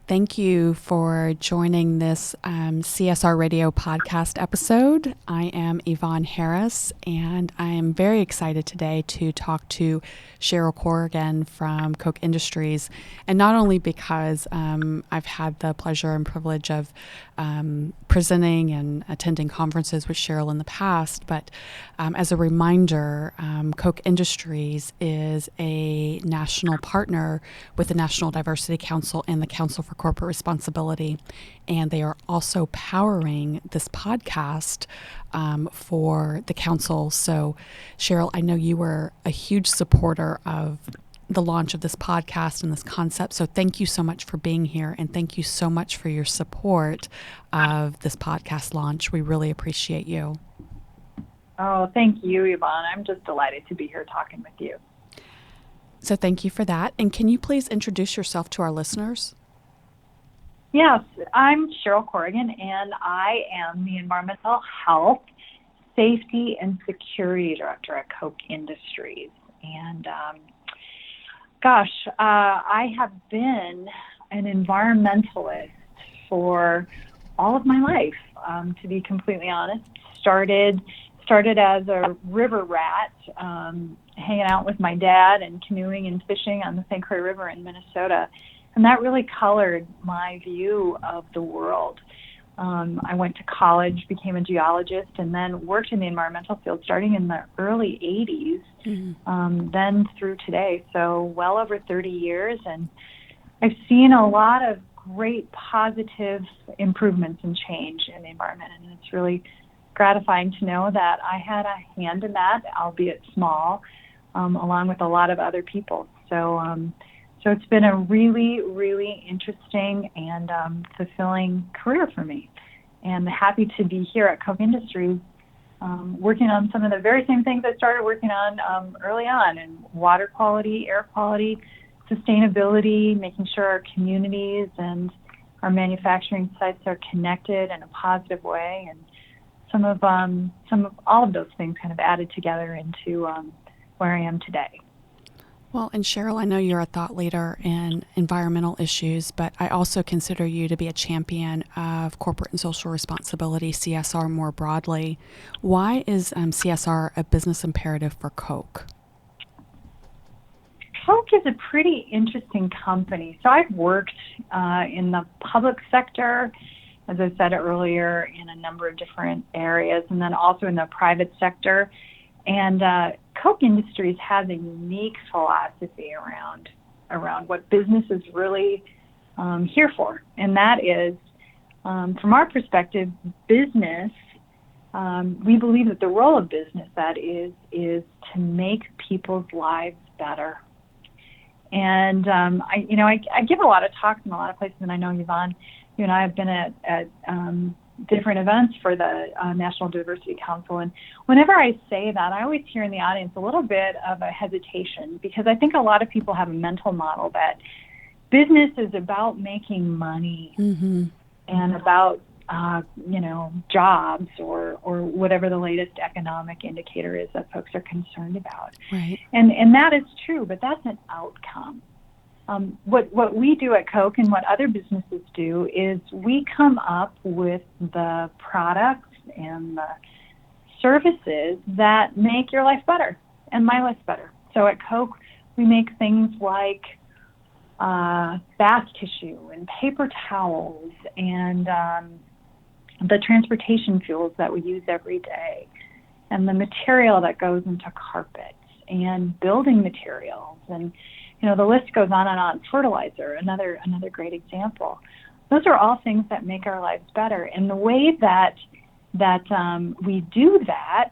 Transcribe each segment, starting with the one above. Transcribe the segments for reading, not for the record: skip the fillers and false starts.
Thank you for joining this CSR Radio podcast episode. I am Yvonne Harris, and I am very excited today to talk to Sheryl Corrigan from Koch Industries. And not only because I've had the pleasure and privilege of presenting and attending conferences with Sheryl in the past, but as a reminder, Koch Industries is a national partner with the National Diversity Council and the Council for Corporate Responsibility, and they are also powering this podcast for the council. So, Sheryl, I know you were a huge supporter of the launch of this podcast and this concept, so thank you so much for being here, and thank you so much for your support of this podcast launch. We really appreciate you. Oh, thank you, Yvonne. I'm just delighted to be here talking with you. So thank you for that. And can you please introduce yourself to our listeners? Yes, I'm Sheryl Corrigan, and I am the Environmental Health, Safety, and Security Director at Koch Industries. And I have been an environmentalist for all of my life, to be completely honest. Started as a river rat, hanging out with my dad and canoeing and fishing on the St. Croix River in Minnesota. And that really colored my view of the world. I went to college, became a geologist, and then worked in the environmental field starting in the early 80s, then through today. So well over 30 years. And I've seen a lot of great positive improvements and change in the environment. And it's really gratifying to know that I had a hand in that, albeit small, along with a lot of other people. So it's been a really, really interesting and fulfilling career for me. And happy to be here at Koch Industries, working on some of the very same things I started working on early on in water quality, air quality, sustainability, making sure our communities and our manufacturing sites are connected in a positive way. And some of all of those things kind of added together into where I am today. Well, and Sheryl, I know you're a thought leader in environmental issues, but I also consider you to be a champion of corporate and social responsibility, CSR more broadly. Why is CSR a business imperative for Koch? Koch is a pretty interesting company. So I've worked in the public sector, as I said earlier, in a number of different areas, and then also in the private sector. And Koch Industries has a unique philosophy around what business is really here for. And that is, from our perspective, business, we believe that the role of business, that is to make people's lives better. And, I give a lot of talks in a lot of places, and I know, Yvonne, you and I have been at different events for the National Diversity Council. And whenever I say that, I always hear in the audience a little bit of a hesitation, because I think a lot of people have a mental model that business is about making money and about, jobs or whatever the latest economic indicator is that folks are concerned about. Right. And that is true, but that's an outcome. What we do at Koch and what other businesses do is we come up with the products and the services that make your life better and my life better. So at Koch, we make things like bath tissue and paper towels and the transportation fuels that we use every day and the material that goes into carpets and building materials, and the list goes on and on. Fertilizer, another great example. Those are all things that make our lives better. And the way that we do that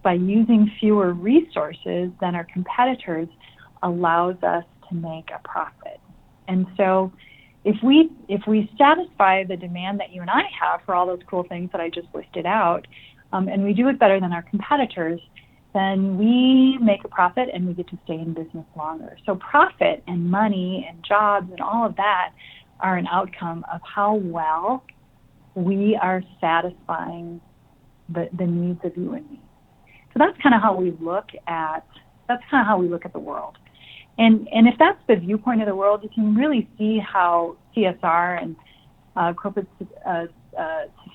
by using fewer resources than our competitors allows us to make a profit. And so if we satisfy the demand that you and I have for all those cool things that I just listed out, and we do it better than our competitors, then we make a profit and we get to stay in business longer. So profit and money and jobs and all of that are an outcome of how well we are satisfying the needs of you and me. So that's kind of how we look at the world. And if that's the viewpoint of the world, you can really see how CSR and corporate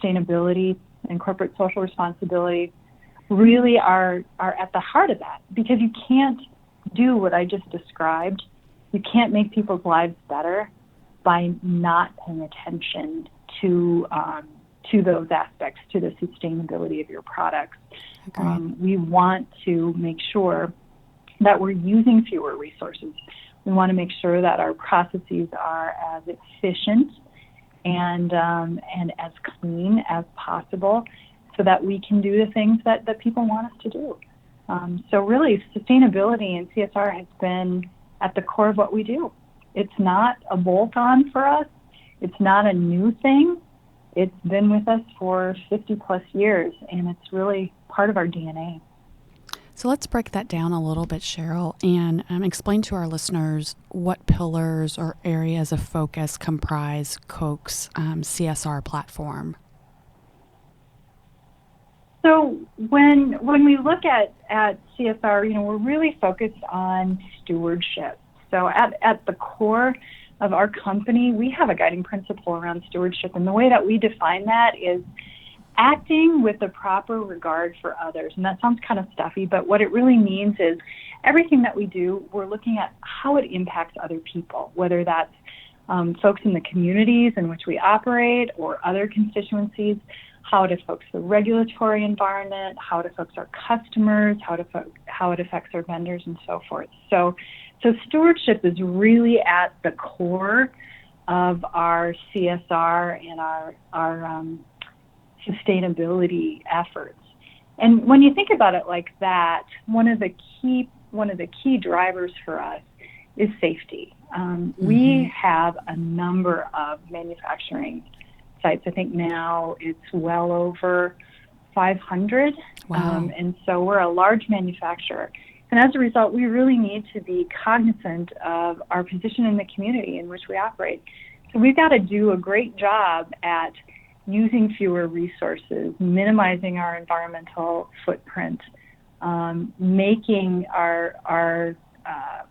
sustainability and corporate social responsibility really are at the heart of that, because you can't do what I just described. You can't make people's lives better by not paying attention to those aspects, to the sustainability of your products. We want to make sure that we're using fewer resources. We want to make sure that our processes are as efficient and as clean as possible, so that we can do the things that people want us to do. So really, sustainability and CSR has been at the core of what we do. It's not a bolt-on for us. It's not a new thing. It's been with us for 50 plus years, and it's really part of our DNA. So let's break that down a little bit, Sheryl, and explain to our listeners what pillars or areas of focus comprise Koch's CSR platform. So when we look at CSR, we're really focused on stewardship. So at the core of our company, we have a guiding principle around stewardship, and the way that we define that is acting with the proper regard for others. And that sounds kind of stuffy, but what it really means is everything that we do, we're looking at how it impacts other people, whether that's folks in the communities in which we operate or other constituencies, how it affects the regulatory environment, how it affects our customers, how it affects our vendors, and so forth. So stewardship is really at the core of our CSR and our sustainability efforts. And when you think about it like that, one of the key drivers for us is safety. We have a number of manufacturing sites. I think now it's well over 500. Wow. And so we're a large manufacturer. And as a result, we really need to be cognizant of our position in the community in which we operate. So we've got to do a great job at using fewer resources, minimizing our environmental footprint, making our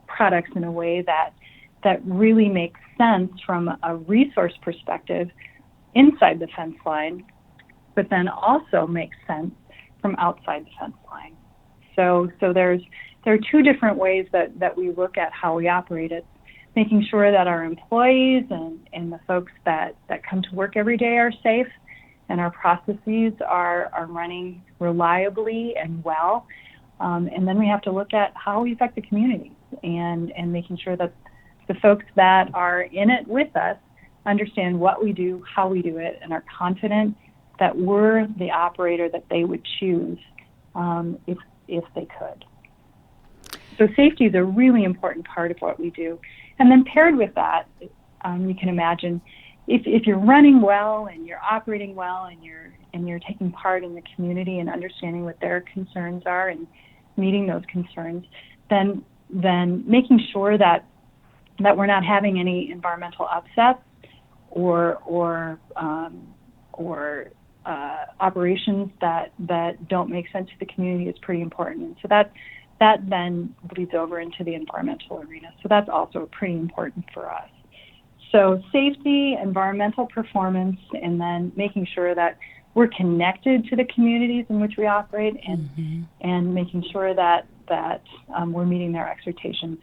products in a way that really makes sense from a resource perspective inside the fence line, but then also makes sense from outside the fence line. So there are two different ways that we look at how we operate it. Making sure that our employees and the folks that come to work every day are safe, and our processes are running reliably and well. And then we have to look at how we affect the community and making sure that the folks that are in it with us understand what we do, how we do it, and are confident that we're the operator that they would choose if they could. So safety is a really important part of what we do. And then paired with that, you can imagine if you're running well and you're operating well and you're taking part in the community and understanding what their concerns are and meeting those concerns, then making sure that we're not having any environmental upsets or operations that don't make sense to the community is pretty important. And so that then bleeds over into the environmental arena. So that's also pretty important for us. So safety, environmental performance, and then making sure that we're connected to the communities in which we operate and making sure that we're meeting their expectations,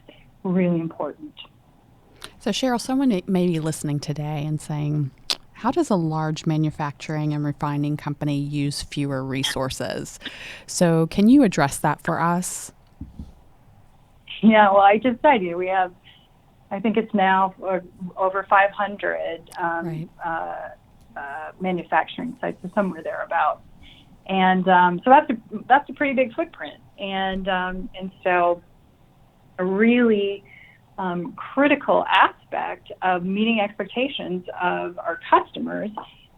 really important. So Sheryl, someone may be listening today and saying, how does a large manufacturing and refining company use fewer resources? So can you address that for us? Yeah, well, I just said we have, I think it's now over 500 manufacturing sites, or somewhere thereabout. And so that's a pretty big footprint. And so a really critical aspect of meeting expectations of our customers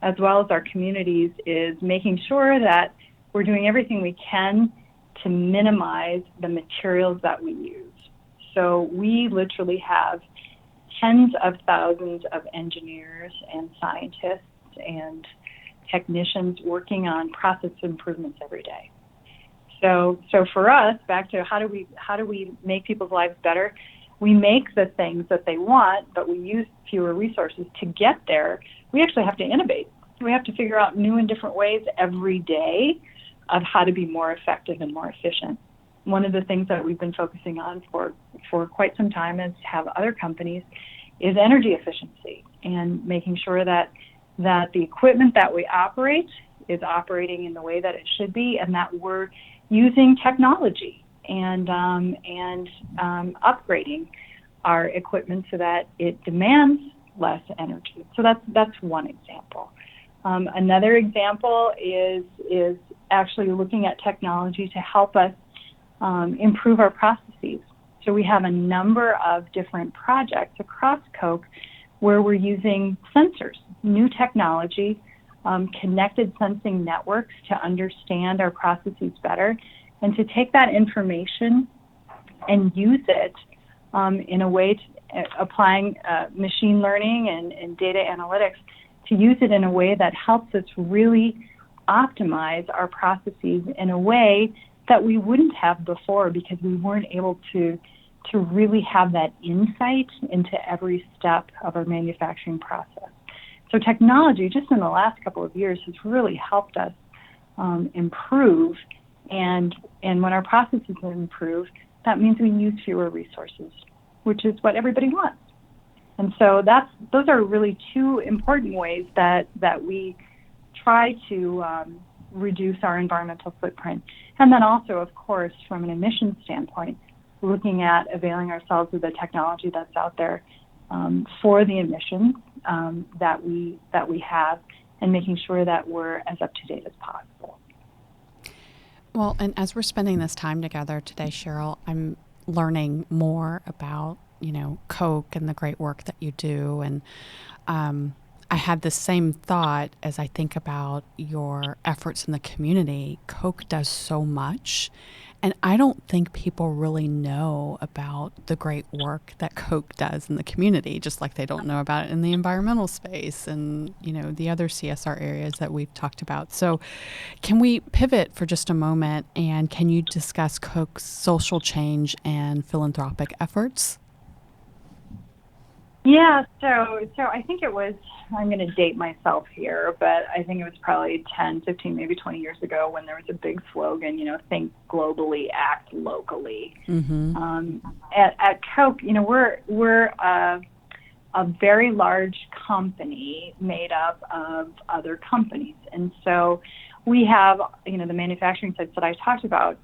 as well as our communities is making sure that we're doing everything we can to minimize the materials that we use. So we literally have tens of thousands of engineers and scientists and technicians working on process improvements every day. So for us, back to how do we make people's lives better? we make the things that they want, but we use fewer resources to get there, we actually have to innovate. We have to figure out new and different ways every day of how to be more effective and more efficient. One of the things that we've been focusing on for quite some time, as have other companies, is energy efficiency and making sure that the equipment that we operate is operating in the way that it should be, and that we're using technology and upgrading our equipment so that it demands less energy. So that's one example. Another example is actually looking at technology to help us improve our processes. So we have a number of different projects across Koch where we're using sensors, new technology, connected sensing networks to understand our processes better, and to take that information and use it in a way applying machine learning and data analytics, to use it in a way that helps us really optimize our processes in a way that we wouldn't have before, because we weren't able to really have that insight into every step of our manufacturing process. So technology, just in the last couple of years, has really helped us improve, and when our processes improve, that means we use fewer resources, which is what everybody wants. And so those are really two important ways that we try to reduce our environmental footprint. And then also, of course, from an emissions standpoint, looking at availing ourselves of the technology that's out there for the emissions that we have, and making sure that we're as up to date as possible. Well, and as we're spending this time together today, Sheryl, I'm learning more about Koch and the great work that you do. And I had the same thought as I think about your efforts in the community. Koch does so much, and I don't think people really know about the great work that Koch does in the community, just like they don't know about it in the environmental space and, the other CSR areas that we've talked about. So can we pivot for just a moment, and can you discuss Koch's social change and philanthropic efforts? Yeah, so I think it was, I'm going to date myself here, but I think it was probably 10, 15, maybe 20 years ago when there was a big slogan, think globally, act locally. Mm-hmm. At Koch, we're a very large company made up of other companies. And so we have, the manufacturing sites that I talked about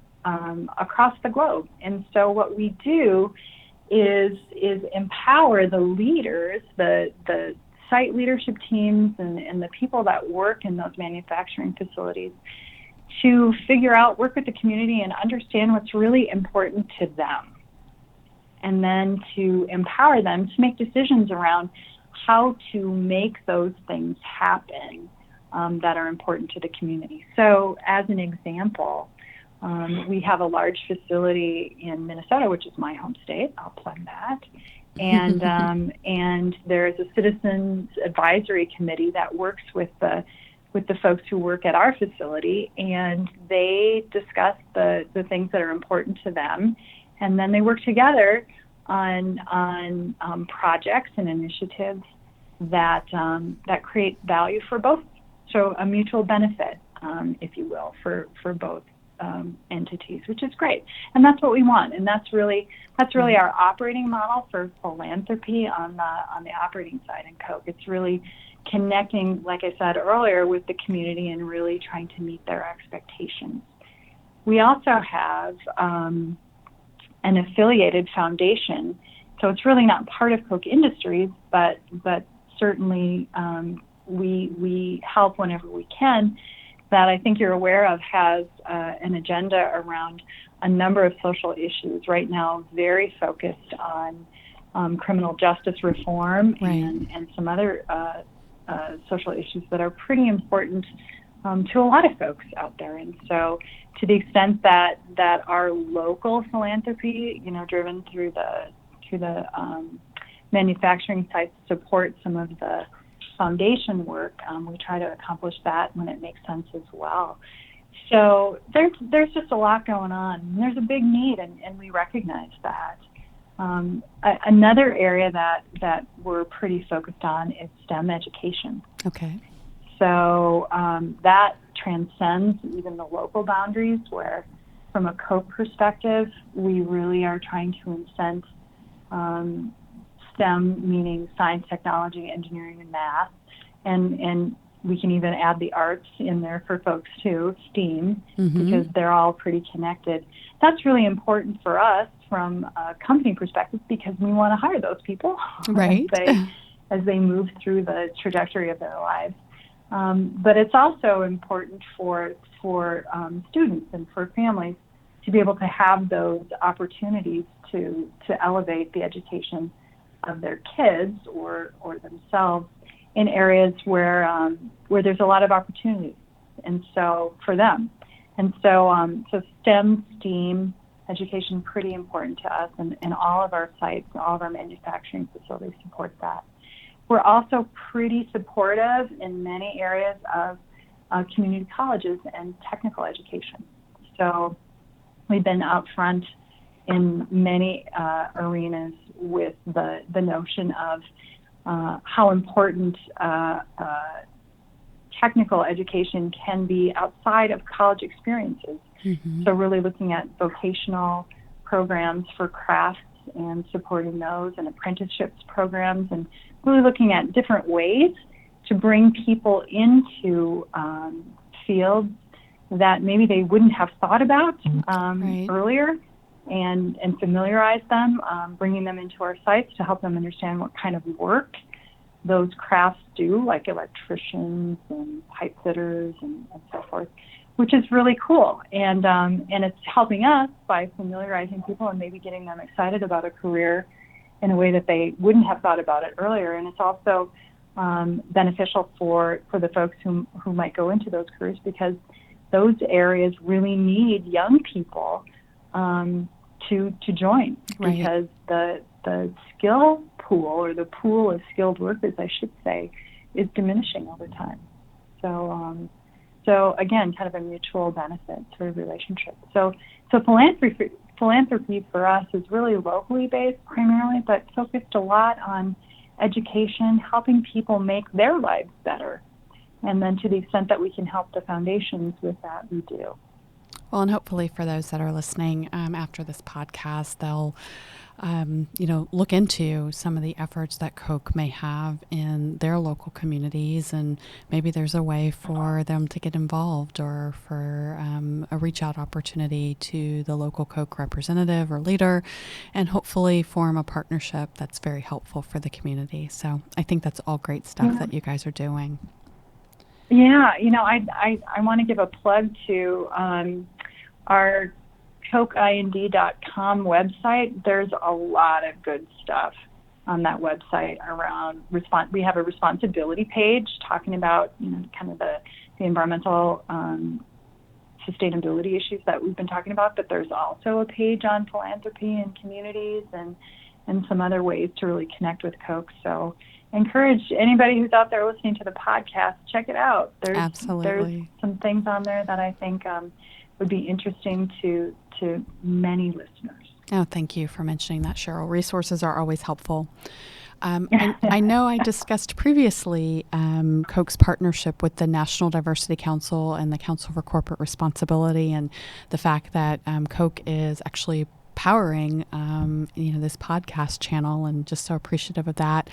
across the globe. And so what we do is empower the leaders, the site leadership teams and the people that work in those manufacturing facilities to work with the community and understand what's really important to them. And then to empower them to make decisions around how to make those things happen that are important to the community. So as an example, we have a large facility in Minnesota, which is my home state. I'll plug that. And there is a citizens advisory committee that works with the folks who work at our facility, and they discuss the things that are important to them, and then they work together on projects and initiatives that create value for both. So a mutual benefit, if you will, for both entities, which is great, and that's what we want. And that's really our operating model for philanthropy on the operating side in Koch. It's really connecting, like I said earlier, with the community and really trying to meet their expectations. We also have an affiliated foundation, so it's really not part of Koch Industries, but certainly we help whenever we can, that I think you're aware of has an agenda around a number of social issues right now, very focused on criminal justice reform, right, and some other social issues that are pretty important to a lot of folks out there. And so to the extent that our local philanthropy, driven through the manufacturing sites, support some of the foundation work, we try to accomplish that when it makes sense as well. So there's just a lot going on. There's a big need, and we recognize that. Another area that we're pretty focused on is STEM education. Okay. So that transcends even the local boundaries, where from a Koch perspective, we really are trying to incent STEM, meaning science, technology, engineering, and math. And we can even add the arts in there for folks too, STEAM, because they're all pretty connected. That's really important for us from a company perspective, because we want to hire those people right. as they move through the trajectory of their lives. But it's also important for students and for families to be able to have those opportunities to elevate the education of their kids or themselves in areas where there's a lot of opportunities, and so for them, and so STEM, STEAM education pretty important to us, and all of our sites, all of our manufacturing facilities support that. We're also pretty supportive in many areas of community colleges and technical education. So we've been out front in many arenas with the notion of how important technical education can be outside of college experiences. So really looking at vocational programs for crafts and supporting those, and apprenticeships programs, and really looking at different ways to bring people into fields that maybe they wouldn't have thought about earlier, and familiarize them, bringing them into our sites to help them understand what kind of work those crafts do, like electricians and pipe fitters and so forth, which is really cool. And it's helping us by familiarizing people and maybe getting them excited about a career in a way that they wouldn't have thought about it earlier. And it's also beneficial for the folks who might go into those careers, because those areas really need young people to join, because the skill pool, or the pool of skilled workers, I should say, is diminishing over time. So again, kind of a mutual benefit sort of relationship. So philanthropy for us is really locally based primarily, but focused a lot on education, helping people make their lives better. And then to the extent that we can help the foundations with that, we do. Well, and hopefully for those that are listening after this podcast, they'll look into some of the efforts that Koch may have in their local communities, and maybe there's a way for them to get involved, or for a reach out opportunity to the local Koch representative or leader, and hopefully form a partnership that's very helpful for the community. So I think that's all great stuff that you guys are doing. Yeah, I want to give a plug to our kochind.com website. There's a lot of good stuff on that website around we have a responsibility page talking about kind of the environmental sustainability issues that we've been talking about, but there's also a page on philanthropy and communities and some other ways to really connect with Koch. So encourage anybody who's out there listening to the podcast, check it out. There's some things on there that I think would be interesting to many listeners. Oh, thank you for mentioning that, Sheryl. Resources are always helpful. I know I discussed previously Koch's partnership with the National Diversity Council and the Council for Corporate Responsibility, and the fact that Koch is actually powering this podcast channel, and just so appreciative of that.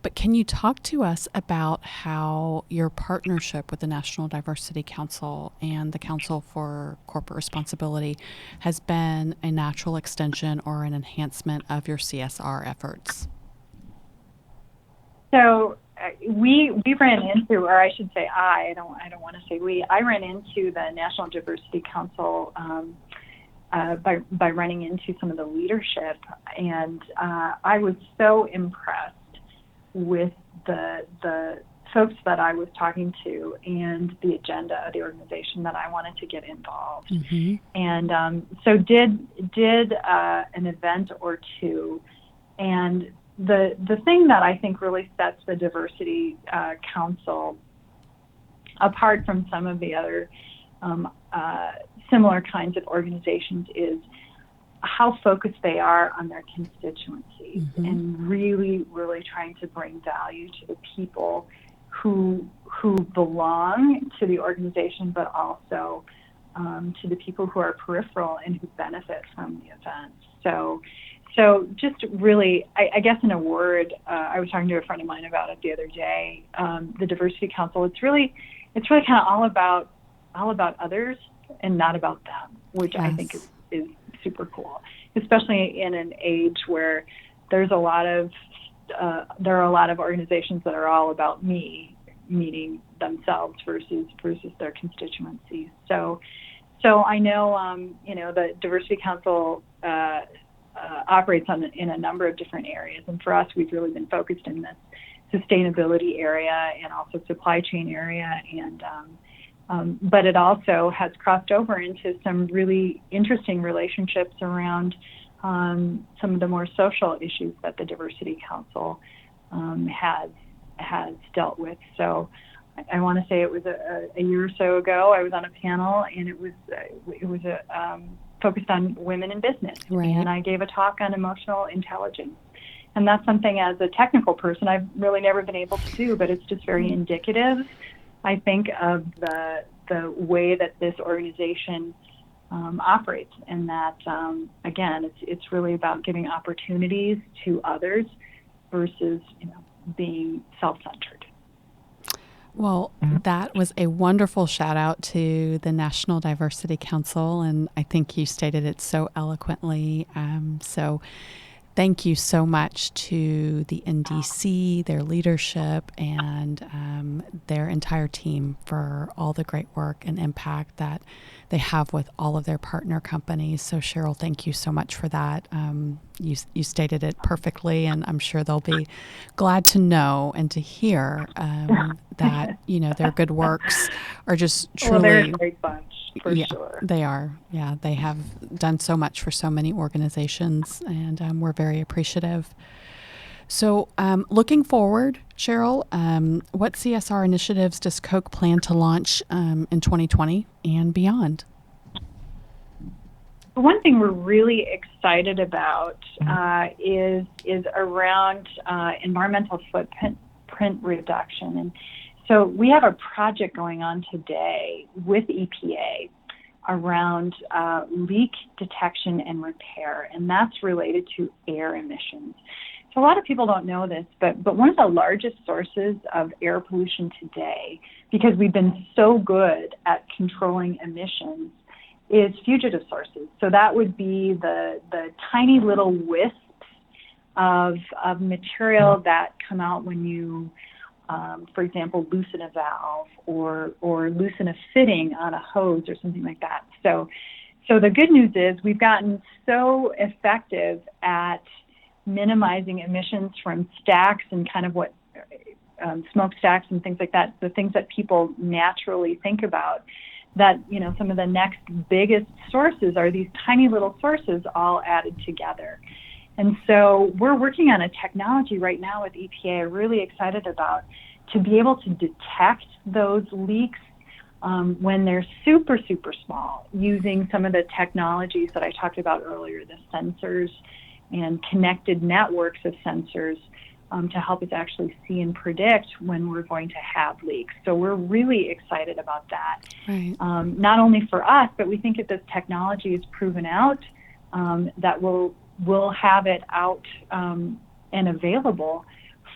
But can you talk to us about how your partnership with the National Diversity Council and the Council for Corporate Responsibility has been a natural extension or an enhancement of your CSR efforts? So we ran into, or I should say I don't want to say we, I ran into the National Diversity Council by running into some of the leadership, and I was so impressed with the folks that I was talking to and the agenda of the organization that I wanted to get involved. And so did an event or two, and the thing that I think really sets the Diversity Council apart from some of the other similar kinds of organizations is how focused they are on their constituencies, Mm-hmm. and really, really trying to bring value to the people who belong to the organization, but also to the people who are peripheral and who benefit from the event. So just really, I guess in a word, I was talking to a friend of mine about it the other day. The Diversity Council, it's really kind of all about others and not about them, which Yes. I think is super cool, especially in an age where there are a lot of organizations that are all about me, meaning themselves versus their constituencies. So I know the Diversity Council operates in a number of different areas, and for us, we've really been focused in this sustainability area and also supply chain area, and but it also has crossed over into some really interesting relationships around some of the more social issues that the Diversity Council has dealt with. So I want to say it was a year or so ago, I was on a panel, and it was focused on women in business. Right. And I gave a talk on emotional intelligence. And that's something, as a technical person, I've really never been able to do, but it's just very indicative, I think, of the way that this organization operates, and that, again, it's really about giving opportunities to others versus, being self-centered. Well, that was a wonderful shout out to the National Diversity Council, and I think you stated it so eloquently. So thank you so much to the NDC, their leadership, and their entire team for all the great work and impact that they have with all of their partner companies. So Sheryl, thank you so much for that. You stated it perfectly, and I'm sure they'll be glad to know and to hear that their good works are just truly. Well, they're a great bunch, for sure. They are. Yeah, they have done so much for so many organizations, and we're very appreciative. So looking forward, Sheryl, what CSR initiatives does Koch plan to launch in 2020 and beyond? One thing we're really excited about is around environmental footprint reduction. And so we have a project going on today with EPA around leak detection and repair, and that's related to air emissions. So a lot of people don't know this, but one of the largest sources of air pollution today, because we've been so good at controlling emissions, is fugitive sources. So that would be the tiny little wisps of material that come out when you, for example, loosen a valve or loosen a fitting on a hose or something like that. So the good news is we've gotten so effective at minimizing emissions from stacks and kind of what smokestacks and things like that, the things that people naturally think about, that some of the next biggest sources are these tiny little sources all added together. And so we're working on a technology right now with EPA, really excited about, to be able to detect those leaks when they're super, super small, using some of the technologies that I talked about earlier, the sensors and connected networks of sensors to help us actually see and predict when we're going to have leaks. So we're really excited about that. Right. Not only for us, but we think that this technology is proven out, that we'll have it out and available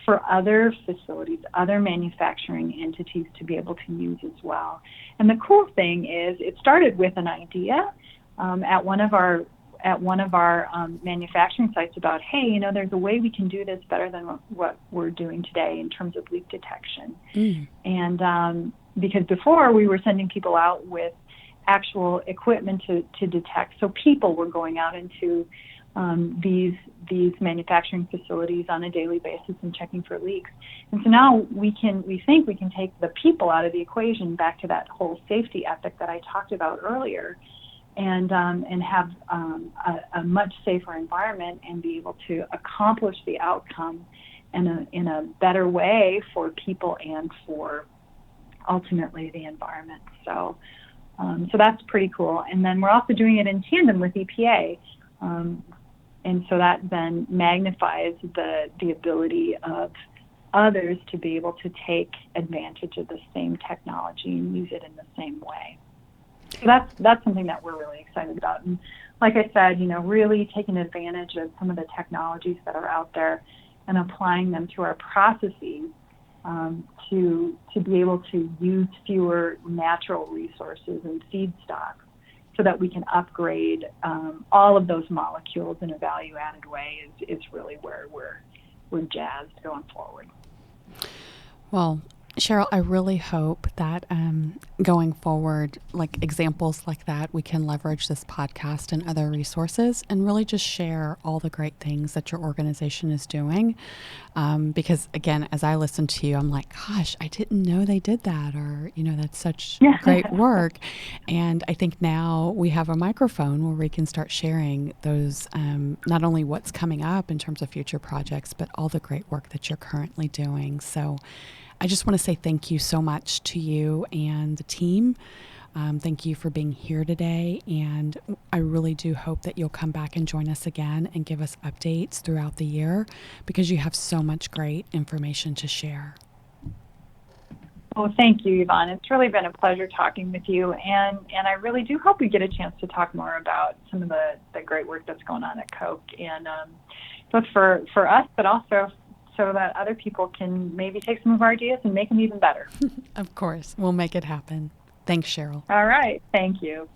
for other facilities, other manufacturing entities to be able to use as well. And the cool thing is, it started with an idea at one of our manufacturing sites about, hey, there's a way we can do this better than what we're doing today in terms of leak detection. And because before we were sending people out with actual equipment to detect, so people were going out into these manufacturing facilities on a daily basis and checking for leaks. And so now we think we can take the people out of the equation, back to that whole safety ethic that I talked about earlier, and have a much safer environment and be able to accomplish the outcome in a better way for people and for ultimately the environment. So that's pretty cool. And then we're also doing it in tandem with EPA. And so that then magnifies the ability of others to be able to take advantage of the same technology and use it in the same way. So that's something that we're really excited about. And like I said, really taking advantage of some of the technologies that are out there and applying them to our processes to be able to use fewer natural resources and feedstocks so that we can upgrade all of those molecules in a value-added way is really where we're jazzed going forward. Well, Sheryl, I really hope that going forward, like examples like that, we can leverage this podcast and other resources and really just share all the great things that your organization is doing. Because again, as I listen to you, I'm like, gosh, I didn't know they did that, or, that's such great work. And I think now we have a microphone where we can start sharing those, not only what's coming up in terms of future projects, but all the great work that you're currently doing. So I just want to say thank you so much to you and the team. Thank you for being here today. And I really do hope that you'll come back and join us again and give us updates throughout the year, because you have so much great information to share. Well, thank you, Yvonne. It's really been a pleasure talking with you. And I really do hope we get a chance to talk more about some of the great work that's going on at Koch, and both for us, but also so that other people can maybe take some of our ideas and make them even better. Of course. We'll make it happen. Thanks, Sheryl. All right. Thank you.